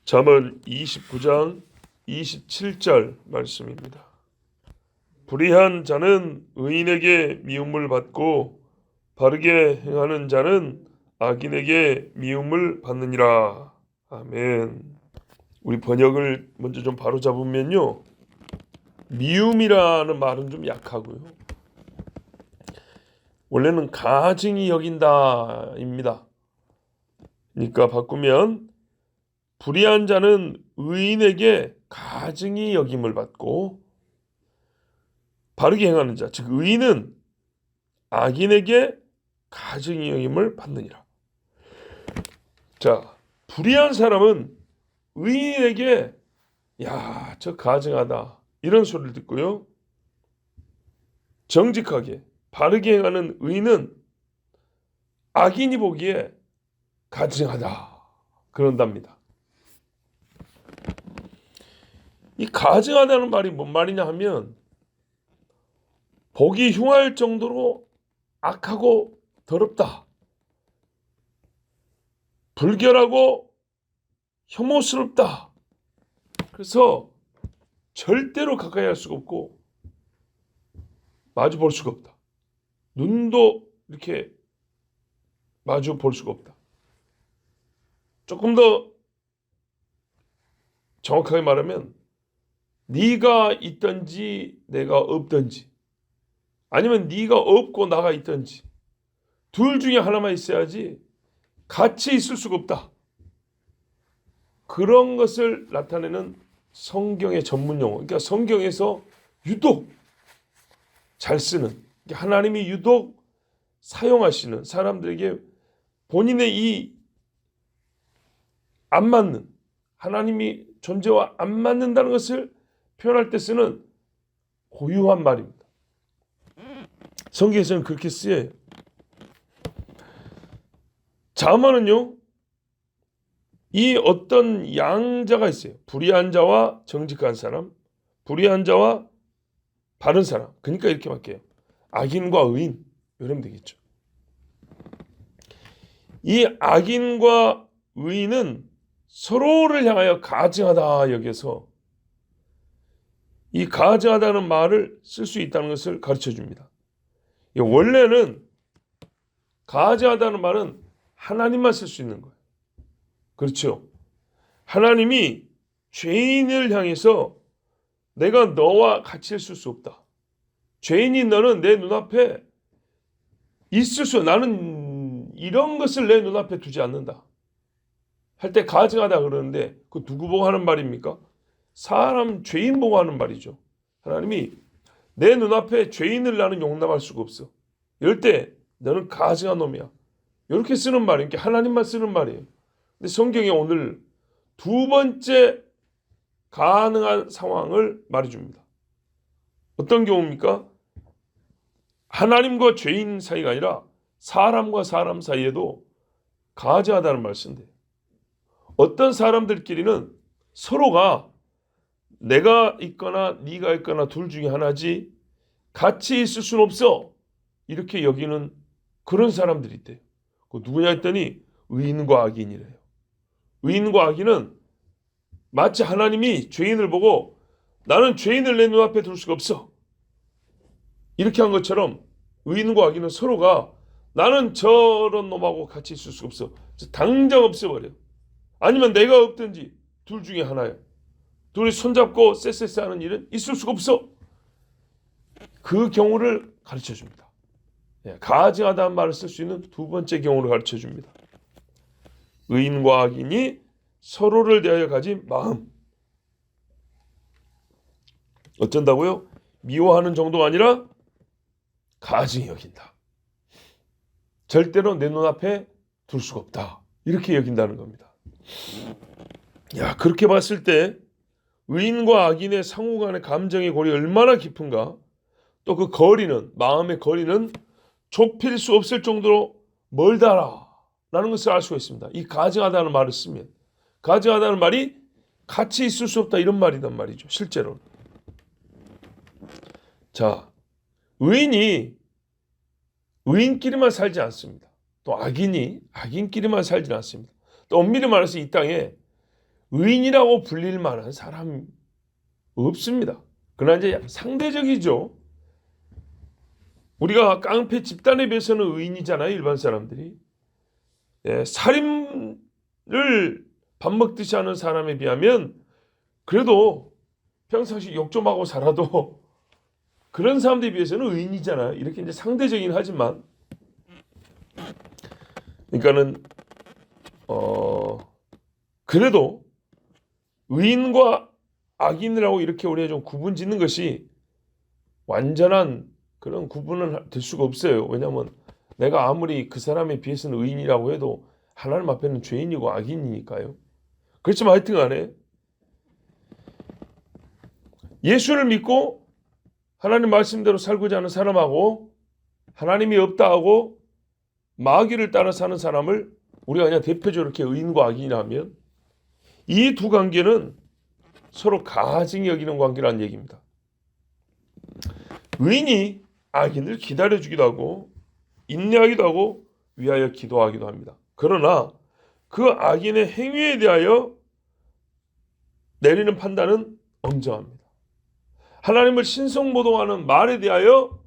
잠언 29장 27절 말씀입니다. 불의한 자는 의인에게 미움을 받고 바르게 행하는 자는 악인에게 미움을 받느니라. 아멘. 우리 번역을 먼저 좀 바로 잡으면요, 미움이라는 말은 좀 약하고요, 원래는 가증히 여긴다입니다. 그러니까 바꾸면 불의한 자는 의인에게 가증히 여김을 받고 바르게 행하는 자, 즉 의인은 악인에게 가증히 여김을 받느니라. 자, 불의한 사람은 의인에게 야, 저 가증하다 이런 소리를 듣고요, 정직하게 바르게 행하는 의인은 악인이 보기에 가증하다 그런답니다. 이 가증하다는 말이 뭔 말이냐 하면 보기 흉할 정도로 악하고 더럽다, 불결하고 혐오스럽다. 그래서 절대로 가까이 할 수가 없고 마주 볼 수가 없다. 눈도 이렇게 마주 볼 수가 없다. 조금 더 정확하게 말하면 네가 있든지 내가 없든지, 아니면 네가 없고 나가 있든지 둘 중에 하나만 있어야지 같이 있을 수가 없다. 그런 것을 나타내는 성경의 전문 용어, 그러니까 성경에서 유독 잘 쓰는, 하나님이 유독 사용하시는, 사람들에게 본인의 이 안 맞는, 하나님이 존재와 안 맞는다는 것을 표현할 때 쓰는 고유한 말입니다. 성경에서는 그렇게 쓰여요. 잠언은요, 이 어떤 양자가 있어요. 불의한 자와 정직한 사람, 불의한 자와 바른 사람. 그러니까 이렇게 말해요. 악인과 의인, 이러면 되겠죠. 이 악인과 의인은 서로를 향하여 가증하다 여겨서 이 가증하다는 말을 쓸 수 있다는 것을 가르쳐 줍니다. 원래는 가증하다는 말은 하나님만 쓸 수 있는 거예요. 그렇죠? 하나님이 죄인을 향해서 내가 너와 같이 있을 수 없다. 죄인인 너는 내 눈앞에 있을 수, 나는 이런 것을 내 눈앞에 두지 않는다 할 때 가증하다 그러는데, 그 누구 보고 하는 말입니까? 사람, 죄인 보고 하는 말이죠. 하나님이 내 눈앞에 죄인을 나는 용납할 수가 없어. 이럴 때 너는 가증한 놈이야. 이렇게 쓰는 말이에요. 하나님만 쓰는 말이에요. 근데 성경에 오늘 두 번째 가능한 상황을 말해줍니다. 어떤 경우입니까? 하나님과 죄인 사이가 아니라 사람과 사람 사이에도 가증하다는 말을 쓴대요. 어떤 사람들끼리는 서로가 내가 있거나 네가 있거나 둘 중에 하나지 같이 있을 수는 없어, 이렇게 여기는 그런 사람들이 있대요. 그 누구냐 했더니 의인과 악인이래요. 의인과 악인은 마치 하나님이 죄인을 보고 나는 죄인을 내 눈앞에 둘 수가 없어, 이렇게 한 것처럼 의인과 악인은 서로가 나는 저런 놈하고 같이 있을 수가 없어, 당장 없애버려. 아니면 내가 없든지 둘 중에 하나야. 둘이 손잡고 쎄쎄쎄 하는 일은 있을 수가 없어. 그 경우를 가르쳐 줍니다. 가증하다는 말을 쓸 수 있는 두 번째 경우를 가르쳐 줍니다. 의인과 악인이 서로를 대하여 가진 마음. 어쩐다고요? 미워하는 정도가 아니라 가증히 여긴다. 절대로 내 눈앞에 둘 수가 없다. 이렇게 여긴다는 겁니다. 야, 그렇게 봤을 때 의인과 악인의 상호 간의 감정의 골이 얼마나 깊은가. 또 그 거리는, 마음의 거리는 좁힐 수 없을 정도로 멀다라는 것을 알 수가 있습니다. 이 가증하다는 말을 쓰면, 가증하다는 말이 같이 있을 수 없다 이런 말이란 말이죠. 실제로는. 자, 의인이 의인끼리만 살지 않습니다. 또 악인이 악인끼리만 살지 않습니다. 또 엄밀히 말해서 이 땅에 의인이라고 불릴 만한 사람 없습니다. 그러나 이제 상대적이죠. 우리가 깡패 집단에 비해서는 의인이잖아요, 일반 사람들이. 예, 살인을 밥 먹듯이 하는 사람에 비하면 그래도 평상시 욕 좀 하고 살아도 그런 사람들에 비해서는 의인이잖아요. 이렇게 이제 상대적이긴 하지만, 그러니까는 그래도 의인과 악인이라고 이렇게 우리가 좀 구분 짓는 것이 완전한 그런 구분은 될 수가 없어요. 왜냐하면 내가 아무리 그 사람에 비해서는 의인이라고 해도 하나님 앞에는 죄인이고 악인이니까요. 그렇지만 하여튼 간에 예수를 믿고 하나님 말씀대로 살고자 하는 사람하고 하나님이 없다 하고 마귀를 따라 사는 사람을 우리가 그냥 대표적으로 이렇게 의인과 악인이라면 이 두 관계는 서로 가증히 여기는 관계라는 얘기입니다. 의인이 악인을 기다려주기도 하고 인내하기도 하고 위하여 기도하기도 합니다. 그러나 그 악인의 행위에 대하여 내리는 판단은 엄정합니다. 하나님을 신성모독하는 말에 대하여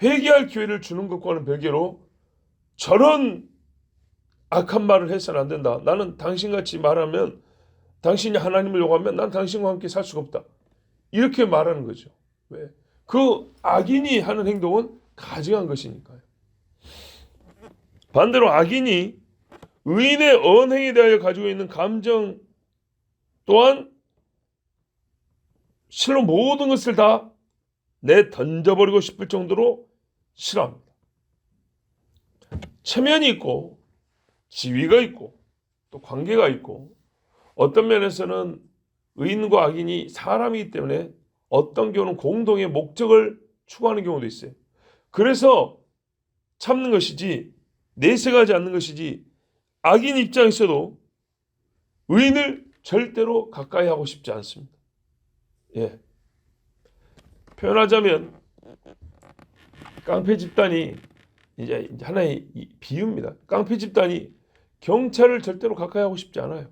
회개할 기회를 주는 것과는 별개로 저런 악한 말을 해서는 안 된다. 나는 당신같이 말하면 당신이 하나님을 욕하면 난 당신과 함께 살 수가 없다. 이렇게 말하는 거죠. 왜? 그 악인이 하는 행동은 가증한 것이니까요. 반대로 악인이 의인의 언행에 대하여 가지고 있는 감정 또한 실로 모든 것을 다 던져버리고 싶을 정도로 싫어합니다. 체면이 있고 지위가 있고 또 관계가 있고 어떤 면에서는 의인과 악인이 사람이기 때문에 어떤 경우는 공동의 목적을 추구하는 경우도 있어요. 그래서 참는 것이지 내색하지 않는 것이지 악인 입장에서도 의인을 절대로 가까이 하고 싶지 않습니다. 예. 표현하자면 깡패 집단이 이제 하나의 비유입니다. 깡패 집단이 경찰을 절대로 가까이 하고 싶지 않아요.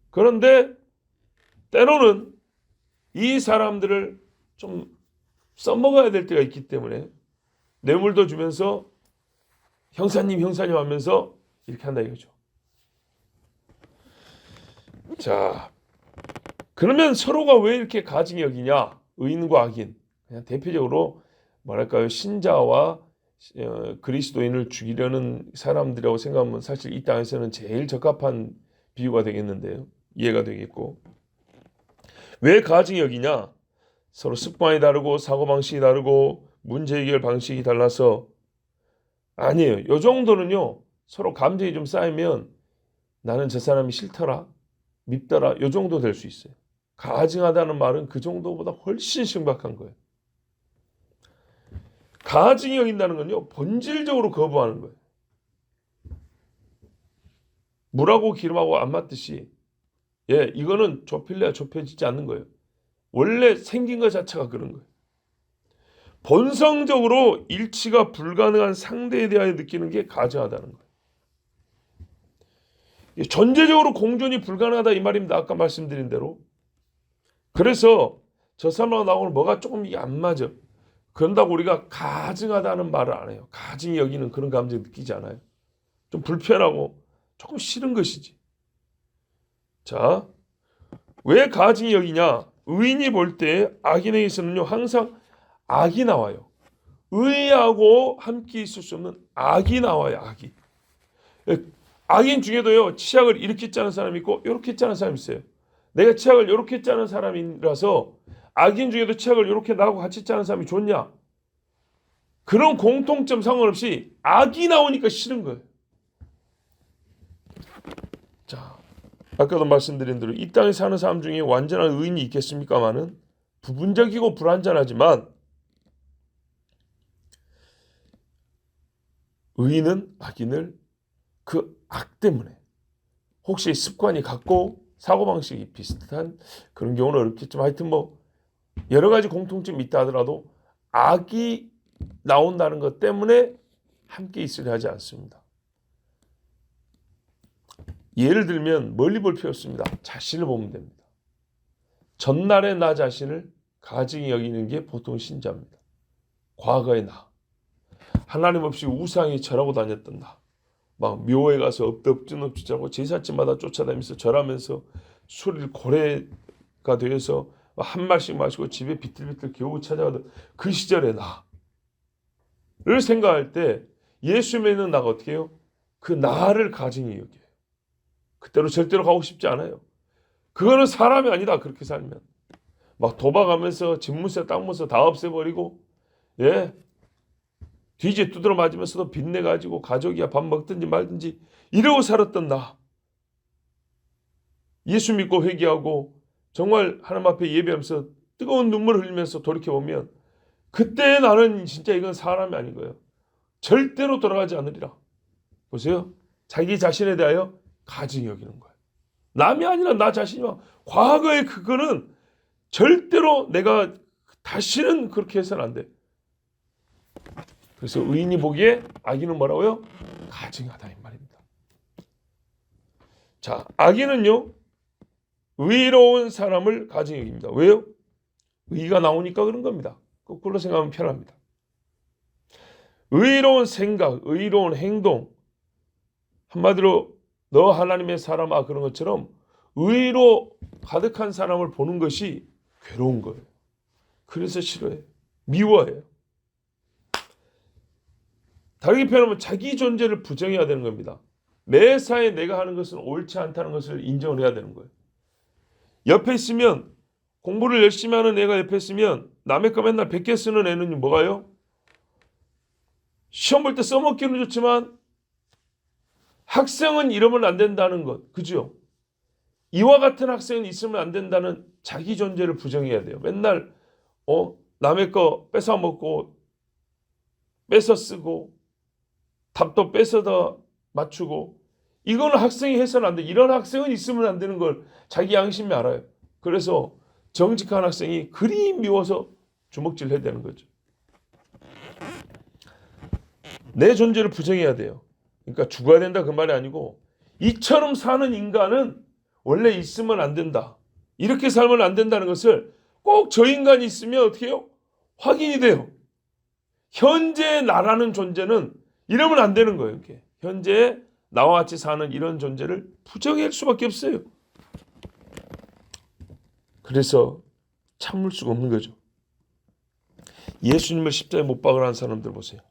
그런데 때로는 이 사람들을 좀 써먹어야 될 때가 있기 때문에 뇌물도 주면서 형사님 하면서 이렇게 한다 이거죠. 자, 그러면 서로가 왜 이렇게 가증히 여기냐? 의인과 악인. 그냥 대표적으로 뭐랄까요? 신자와 그리스도인을 죽이려는 사람들이라고 생각하면 사실 이 땅에서는 제일 적합한 비유가 되겠는데요. 이해가 되겠고. 왜 가증히 여기냐? 서로 습관이 다르고 사고방식이 다르고 문제 해결 방식이 달라서 아니에요. 이 정도는요. 서로 감정이 좀 쌓이면 나는 저 사람이 싫더라, 밉더라 이 정도 될 수 있어요. 가증하다는 말은 그 정도보다 훨씬 심각한 거예요. 가증히 여긴다는 건요. 본질적으로 거부하는 거예요. 물하고 기름하고 안 맞듯이 이거는 좁힐래야 좁혀지지 않는 거예요. 원래 생긴 것 자체가 그런 거예요. 본성적으로 일치가 불가능한 상대에 대하여 느끼는 게 가증하다는 거예요. 전제적으로 공존이 불가능하다 이 말입니다. 아까 말씀드린 대로. 그래서 저 사람하고 나하고 뭐가 조금 이게 안 맞아. 그런다고 우리가 가증하다는 말을 안 해요. 가증히 여기는 그런 감정 느끼지 않아요. 좀 불편하고 조금 싫은 것이지. 자, 왜 가증히 여기냐? 의인이 볼 때 악인에게서는요 항상 악이 나와요. 의하고 함께 있을 수 없는 악이 나와요. 악이. 악인 중에도요 치약을 이렇게 짜는 사람이 있고 이렇게 짜는 사람이 있어요. 내가 치약을 이렇게 짜는 사람이라서 악인 중에도 치약을 이렇게 나하고 같이 짜는 사람이 좋냐? 그런 공통점 상관없이 악이 나오니까 싫은 거예요. 자, 아까도 말씀드린 대로 이 땅에 사는 사람 중에 완전한 의인이 있겠습니까마는 부분적이고 불완전하지만 의인은 악인을 그 악 때문에 혹시 습관이 같고 사고방식이 비슷한 그런 경우는 어렵겠지만 하여튼 뭐 여러 가지 공통점이 있다 하더라도 악이 나온다는 것 때문에 함께 있으려 하지 않습니다. 예를 들면 멀리 볼 필요 없습니다. 자신을 보면 됩니다. 전날의 나 자신을 가증히 여기는 게 보통 신자입니다. 과거의 나. 하나님 없이 우상에 절하고 다녔던 나. 막 묘에 가서 엎드엎지 자고 제삿집마다 쫓아다니면서 절하면서 술을 고래가 되어서 한 말씩 마시고 집에 비틀비틀 겨우 찾아가던 그 시절의 나를 생각할 때 예수 믿는 나가 어떻게 해요? 그 나를 가증히 여겨요. 그때로 절대로 가고 싶지 않아요. 그거는 사람이 아니다. 그렇게 살면 막 도박하면서 집문서 땅문서 다 없애버리고 뒤지 두드러 맞으면서도 빚내가지고 가족이야 밥 먹든지 말든지 이러고 살았던 나. 예수 믿고 회개하고 정말 하나님 앞에 예배하면서 뜨거운 눈물 흘리면서 돌이켜보면 그때 나는 진짜 이건 사람이 아닌 거예요. 절대로 돌아가지 않으리라. 보세요. 자기 자신에 대하여 가증히 여기는 거예요. 남이 아니라 나 자신이야. 과거의 그거는 절대로 내가 다시는 그렇게 해서는 안 돼. 그래서 의인이 보기에 악인은 뭐라고요? 가증하다 이 말입니다. 자, 악인은요 의로운 사람을 가증히 여깁니다. 왜요? 의가 나오니까 그런 겁니다. 거꾸로 생각하면 편합니다. 의로운 생각, 의로운 행동, 한마디로 너 하나님의 사람아 그런 것처럼 의로 가득한 사람을 보는 것이 괴로운 거예요. 그래서 싫어해요. 미워해요. 다르게 표현하면 자기 존재를 부정해야 되는 겁니다. 매사에 내가 하는 것은 옳지 않다는 것을 인정을 해야 되는 거예요. 옆에 있으면 공부를 열심히 하는 애가 옆에 있으면 남의 거 맨날 100개 쓰는 애는 뭐가요? 시험 볼 때 써먹기는 좋지만 학생은 이러면 안 된다는 것. 그죠? 이와 같은 학생은 있으면 안 된다는 자기 존재를 부정해야 돼요. 맨날 남의 거 뺏어 먹고 뺏어 쓰고 답도 뺏어다 맞추고 이거는 학생이 해서는 안 돼. 이런 학생은 있으면 안 되는 걸 자기 양심이 알아요. 그래서 정직한 학생이 그리 미워서 주먹질 해야 되는 거죠. 내 존재를 부정해야 돼요. 그러니까 죽어야 된다 그 말이 아니고 이처럼 사는 인간은 원래 있으면 안 된다. 이렇게 살면 안 된다는 것을 꼭 저 인간이 있으면 어떻게 해요? 확인이 돼요. 현재 나라는 존재는 이러면 안 되는 거예요. 이렇게. 현재 나와 같이 사는 이런 존재를 부정할 수밖에 없어요. 그래서 참을 수가 없는 거죠. 예수님을 십자가에 못 박으라는 사람들 보세요.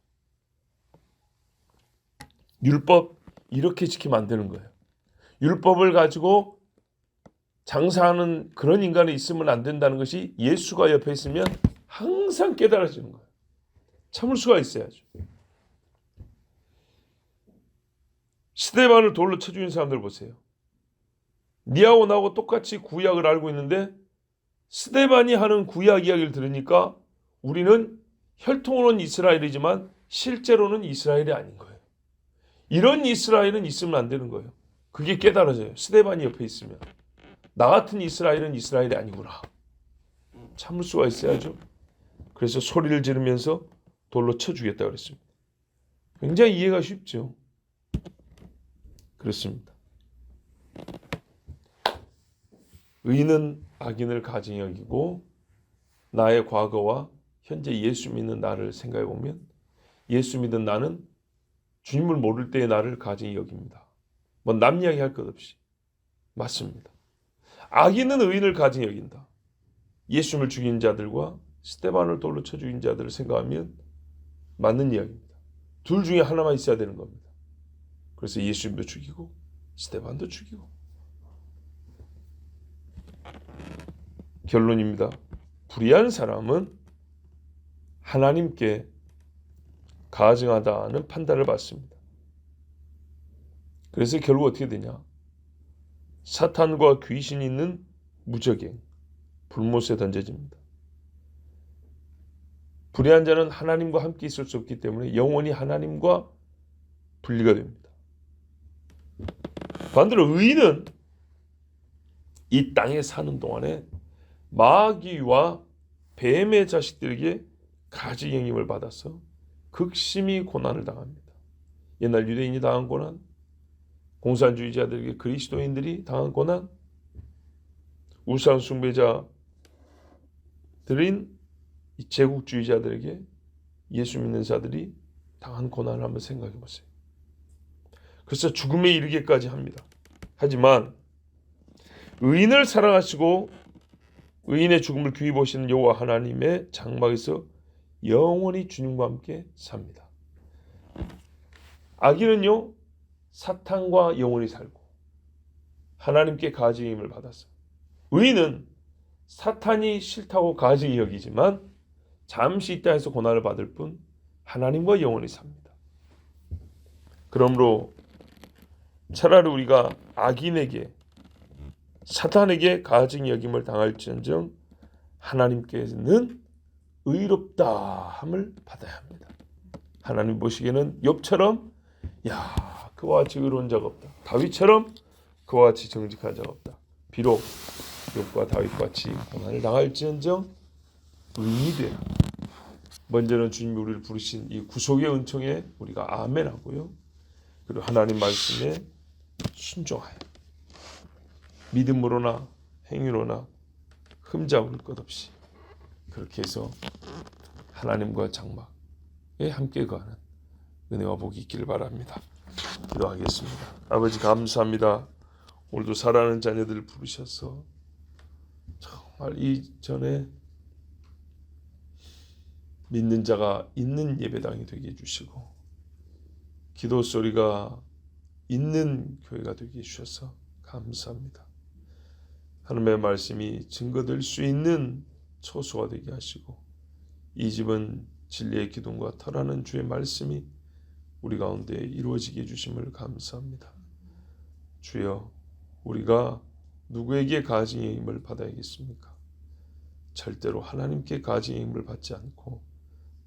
율법 이렇게 지키면 안 되는 거예요. 율법을 가지고 장사하는 그런 인간이 있으면 안 된다는 것이 예수가 옆에 있으면 항상 깨달아지는 거예요. 참을 수가 있어야죠. 스데반을 돌로 쳐 죽인 사람들 보세요. 니하고 나하고 똑같이 구약을 알고 있는데 스데반이 하는 구약 이야기를 들으니까 우리는 혈통으로는 이스라엘이지만 실제로는 이스라엘이 아닌 거예요. 이런 이스라엘은 있으면 안 되는 거예요. 그게 깨달아져요. 스데반이 옆에 있으면. 나 같은 이스라엘은 이스라엘이 아니구나. 참을 수가 있어야죠. 그래서 소리를 지르면서 돌로 쳐 주겠다고 그랬습니다. 굉장히 이해가 쉽죠. 그렇습니다. 의인은 악인을 가증히 여기고 나의 과거와 현재 예수 믿는 나를 생각해 보면 예수 믿는 나는 주님을 모를 때의 나를 가증히 여깁니다. 뭐 남 이야기 할 것 없이 맞습니다. 악인은 의인을 가증히 여긴다. 예수님을 죽인 자들과 스데반을 돌로 쳐 죽인 자들을 생각하면 맞는 이야기입니다. 둘 중에 하나만 있어야 되는 겁니다. 그래서 예수님도 죽이고 스데반도 죽이고. 결론입니다. 불의한 사람은 하나님께 가증하다는 판단을 받습니다. 그래서 결국 어떻게 되냐? 사탄과 귀신이 있는 무적행, 불못에 던져집니다. 불의한 자는 하나님과 함께 있을 수 없기 때문에 영원히 하나님과 분리가 됩니다. 반대로 의인은 이 땅에 사는 동안에 마귀와 뱀의 자식들에게 가증행임을 받아서 극심히 고난을 당합니다. 옛날 유대인이 당한 고난, 공산주의자들에게 그리스도인들이 당한 고난, 우상 숭배자들인 이 제국주의자들에게 예수 믿는 자들이 당한 고난을 한번 생각해 보세요. 그래서 죽음에 이르기까지 합니다. 하지만 의인을 사랑하시고 의인의 죽음을 귀히 보시는 여호와 하나님의 장막에서 영원히 주님과 함께 삽니다. 악인은요, 사탄과 영원히 살고 하나님께 가증임을 받았어요. 의인은 사탄이 싫다고 가증히 여기지만 잠시 이 땅에서 고난을 받을 뿐 하나님과 영원히 삽니다. 그러므로 차라리 우리가 악인에게 사탄에게 가증히 여김을 당할지언정 하나님께는 의롭다함을 받아야 합니다. 하나님 보시기에는 욥처럼 그와 같이 의로운 자가 없다. 다윗처럼 그와 같이 정직한 자가 없다. 비록 욥과 다윗과 같이 고난을 당할지언정 의인이 되라. 먼저는 주님이 우리를 부르신 이 구속의 은총에 우리가 아멘하고요. 그리고 하나님 말씀에 순종하여 믿음으로나 행위로나 흠잡을 것 없이 그렇게 해서 하나님과 장막에 함께 거하는 은혜와 복이 있기를 바랍니다. 기도하겠습니다. 아버지 감사합니다. 오늘도 사랑하는 자녀들을 부르셔서 정말 이전에 믿는 자가 있는 예배당이 되게 해주시고 기도 소리가 있는 교회가 되게 해주셔서 감사합니다. 하나님의 말씀이 증거될 수 있는 처소가 되게 하시고 이 집은 진리의 기둥과 터라는 주의 말씀이 우리 가운데 이루어지게 해주심을 감사합니다. 주여, 우리가 누구에게 가증의 힘을 받아야겠습니까? 절대로 하나님께 가증의 힘을 받지 않고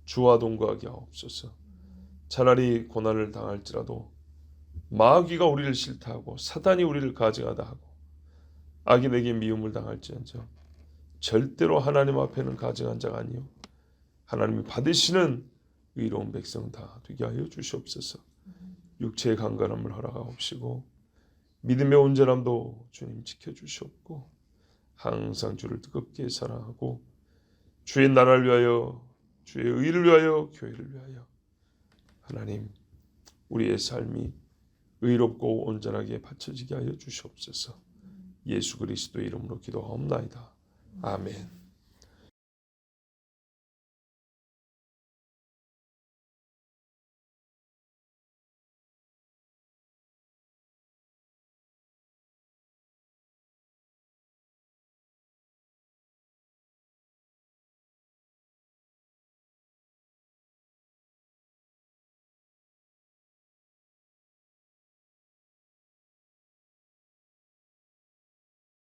주와 동거하게 하옵소서. 차라리 고난을 당할지라도 마귀가 우리를 싫다하고 사단이 우리를 가증하다 하고 악인에게 미움을 당할지언정 절대로 하나님 앞에는 가증한 자가 아니요 하나님이 받으시는 의로운 백성 다 되게 하여 주시옵소서. 육체의 강건함을 허락하옵시고 믿음의 온전함도 주님 지켜주시옵고 항상 주를 뜨겁게 사랑하고 주의 나라를 위하여 주의 의를 위하여 교회를 위하여 하나님 우리의 삶이 의롭고 온전하게 바쳐지게 하여 주시옵소서. 예수 그리스도의 이름으로 기도하옵나이다. 아멘.